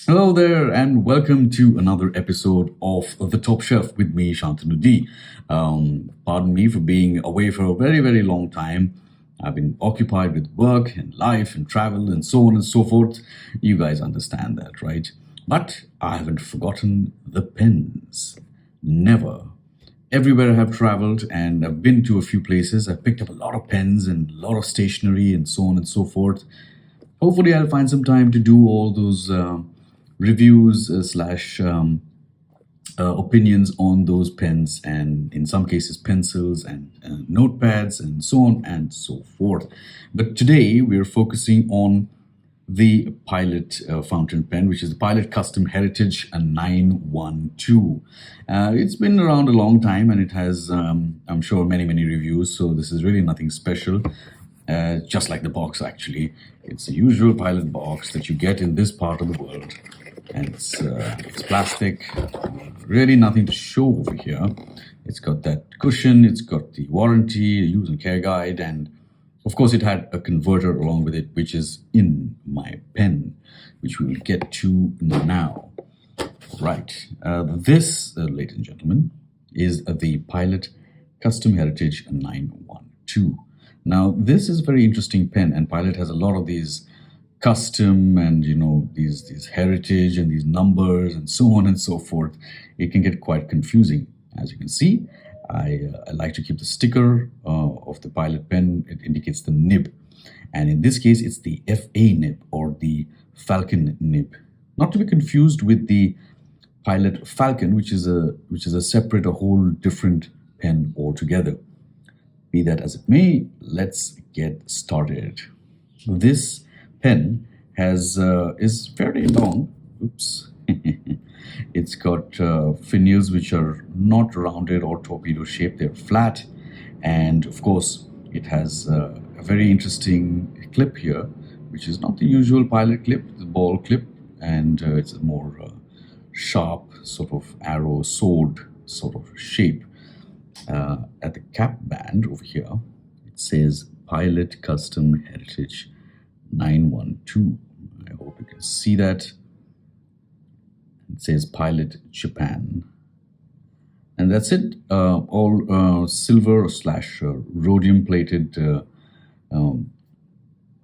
Hello there, and welcome to another episode of The Top Shelf with me, Shantanu D. Pardon me for being away for a very, very long time. I've been occupied with work and life and travel and so on and so forth. You guys understand that, right? But I haven't forgotten the pens. Never. Everywhere I have traveled and I've been to a few places, I've picked up a lot of pens and a lot of stationery and so on and so forth. Hopefully, I'll find some time to do all those reviews slash opinions on those pens and in some cases pencils and notepads and so on and so forth. But today we're focusing on the Pilot fountain pen, which is the Pilot Custom Heritage 912. It's been around a long time and it has, I'm sure, many reviews, so this is really nothing special. Just like the box, actually. It's the usual Pilot box that you get in this part of the world. And it's plastic, really nothing to show over here. It's got that cushion, it's got the warranty, use and care guide, and of course it had a converter along with it, which is in my pen, which we will get to now. Right, this, ladies and gentlemen, is the Pilot Custom Heritage 912. Now, this is a very interesting pen, and Pilot has a lot of these custom and these heritage and these numbers and so on and so forth. It can get quite confusing. As you can see, I like to keep the sticker of the Pilot pen. It indicates the nib, and in this case, it's the FA nib or the Falcon nib, not to be confused with the Pilot Falcon, which is a separate, a whole different pen altogether. Be that as it may, let's get started. This pen is fairly long. Oops. It's got finials which are not rounded or torpedo shaped. They're flat, and of course, it has a very interesting clip here, which is not the usual Pilot clip, the ball clip, and it's a more sharp sort of arrow sword sort of shape. At the cap band over here, it says Pilot Custom Heritage 912. I hope you can see that. It says Pilot Japan. And that's it. All silver slash rhodium plated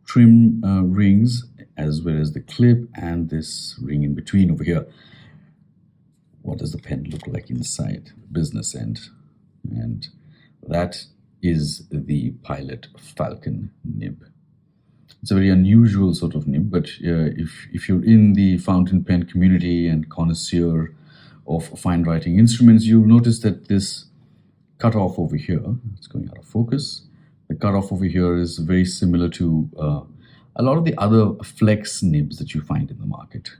trim rings, as well as the clip and this ring in between over here. What does the pen look like inside? Business end. And that is the Pilot Falcon nib. It's a very unusual sort of nib, but if you're in the fountain pen community and connoisseur of fine writing instruments, you'll notice that this cutoff over here, it's going out of focus, the cutoff over here is very similar to a lot of the other flex nibs that you find in the market.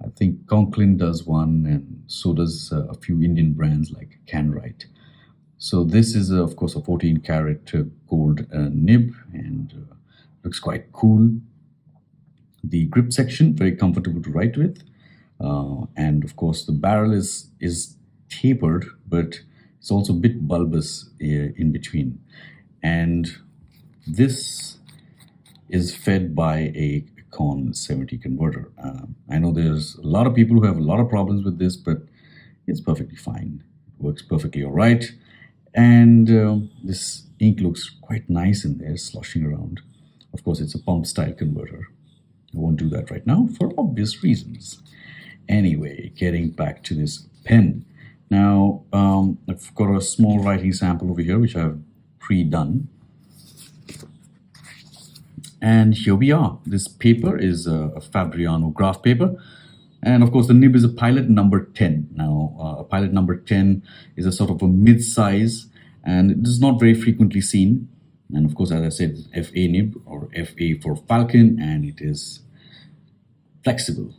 I think Conklin does one, and so does a few Indian brands like Canwright. So this is, of course, a 14 karat gold nib, and looks quite cool. The grip section, very comfortable to write with. And of course, the barrel is tapered, but it's also a bit bulbous in between. And this is fed by a Con 70 converter. I know there's a lot of people who have a lot of problems with this, but it's perfectly fine. It works perfectly all right. And this ink looks quite nice in there, sloshing around. Of course, it's a pump style converter. I won't do that right now for obvious reasons. Anyway, getting back to this pen. Now, I've got a small writing sample over here, which I've pre-done. And here we are. This paper is a Fabriano graph paper. And of course, the nib is a Pilot number 10. Now, a Pilot number 10 is a sort of a mid-size, and it is not very frequently seen. And of course, as I said, it's FA nib, or FA for Falcon, and it is flexible.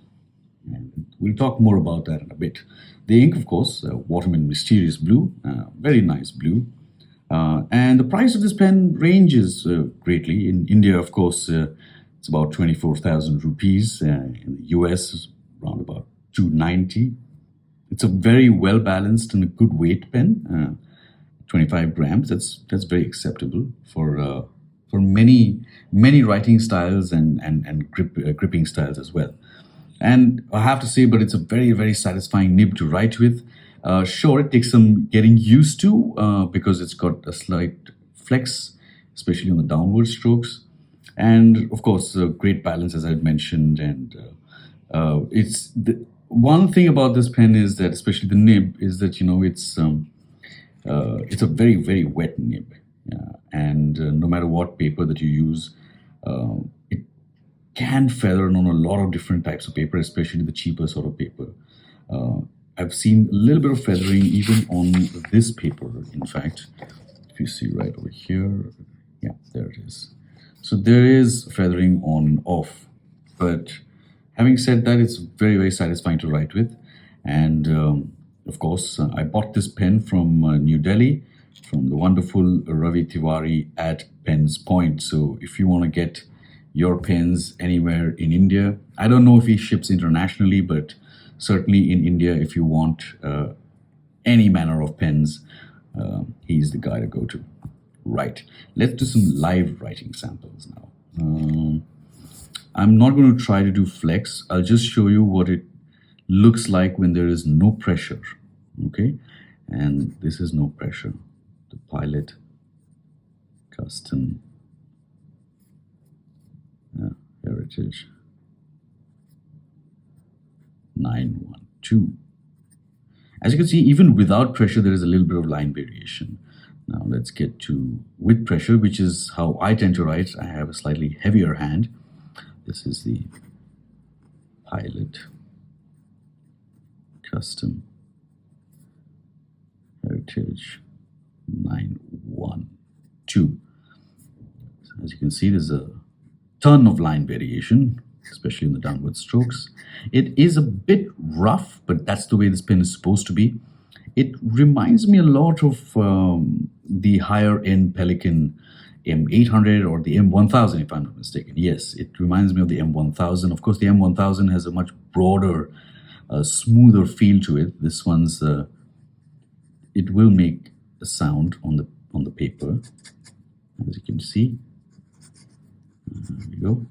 And we'll talk more about that in a bit. The ink, of course, Waterman Mysterious Blue, very nice blue. And the price of this pen ranges greatly. In India, of course, it's about 24,000 rupees. In the US, around about 290. It's a very well balanced and a good weight pen. 25 grams. That's very acceptable for many writing styles and gripping styles as well. And I have to say, but it's a very, very satisfying nib to write with. Sure, it takes some getting used to because it's got a slight flex, especially on the downward strokes. And of course, a great balance, as I mentioned. And it's the one thing about this pen is that, especially the nib, is that it's a very, very wet nib. And no matter what paper that you use, it can feather on a lot of different types of paper, especially the cheaper sort of paper. I've seen a little bit of feathering even on this paper, in fact. If you see right over here, yeah, there it is. So there is feathering on and off. But having said that, it's very, very satisfying to write with. And of course, I bought this pen from New Delhi, from the wonderful Ravi Tiwari at Pens Point. So if you want to get your pens anywhere in India, I don't know if he ships internationally, but certainly in India, if you want any manner of pens, he's the guy to go to. Right, let's do some live writing samples now. I'm not going to try to do flex. I'll just show you what it looks like when there is no pressure, okay? And this is no pressure. The Pilot Custom Heritage 912. As you can see, even without pressure, there is a little bit of line variation. Now let's get to with pressure, which is how I tend to write. I have a slightly heavier hand. This is the Pilot Custom Heritage 912. So as you can see, there's a ton of line variation, especially in the downward strokes. It is a bit rough, but that's the way this pen is supposed to be. It reminds me a lot of the higher end Pelikan M800 or the M1000, if I'm not mistaken. Yes, it reminds me of the M1000. Of course, the M1000 has a much broader, smoother feel to it. This one's, it will make a sound on the paper, as you can see. There we go.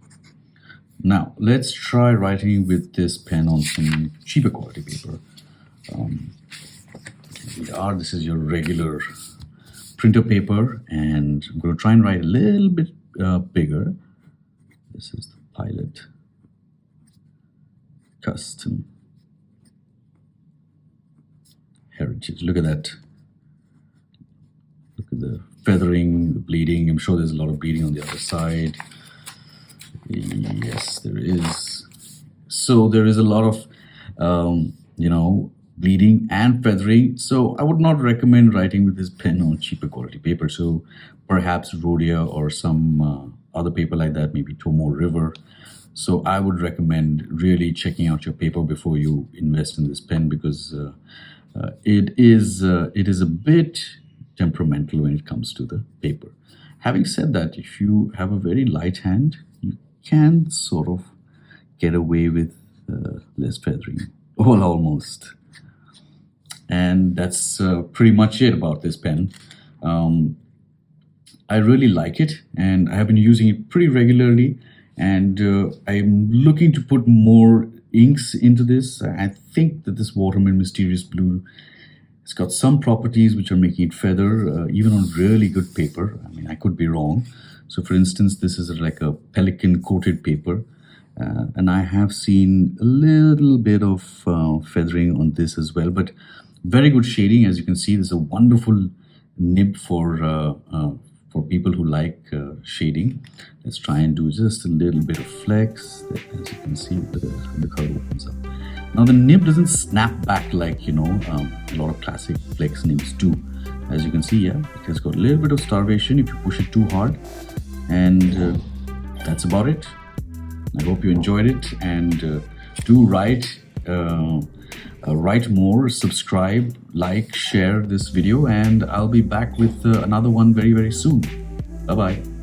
Now, let's try writing with this pen on some cheaper quality paper. This is your regular printer paper, and I'm going to try and write a little bit bigger. This is the Pilot Custom Heritage. Look at that. Look at the feathering, the bleeding. I'm sure there's a lot of bleeding on the other side. Yes, there is. So there is a lot of, bleeding and feathering. So I would not recommend writing with this pen on cheaper quality paper. So perhaps Rhodia or some other paper like that, maybe Tomoe River. So I would recommend really checking out your paper before you invest in this pen, because it is a bit temperamental when it comes to the paper. Having said that, if you have a very light hand, you can sort of get away with less feathering. Well, almost. And that's pretty much it about this pen. I really like it, and I have been using it pretty regularly, and I'm looking to put more inks into this. I think that this Waterman Mysterious Blue, it's got some properties which are making it feather, even on really good paper. I mean, I could be wrong. So for instance, this is like a Pelikan coated paper. And I have seen a little bit of feathering on this as well, but very good shading. As you can see, there's a wonderful nib for people who like shading. Let's try and do just a little bit of flex. As you can see, the color opens up. Now the nib doesn't snap back like, a lot of classic flex nibs do. As you can see, yeah, it has got a little bit of starvation if you push it too hard. And that's about it. I hope you enjoyed it, and do write more, subscribe, like, share this video, and I'll be back with another one very, very soon. Bye-bye.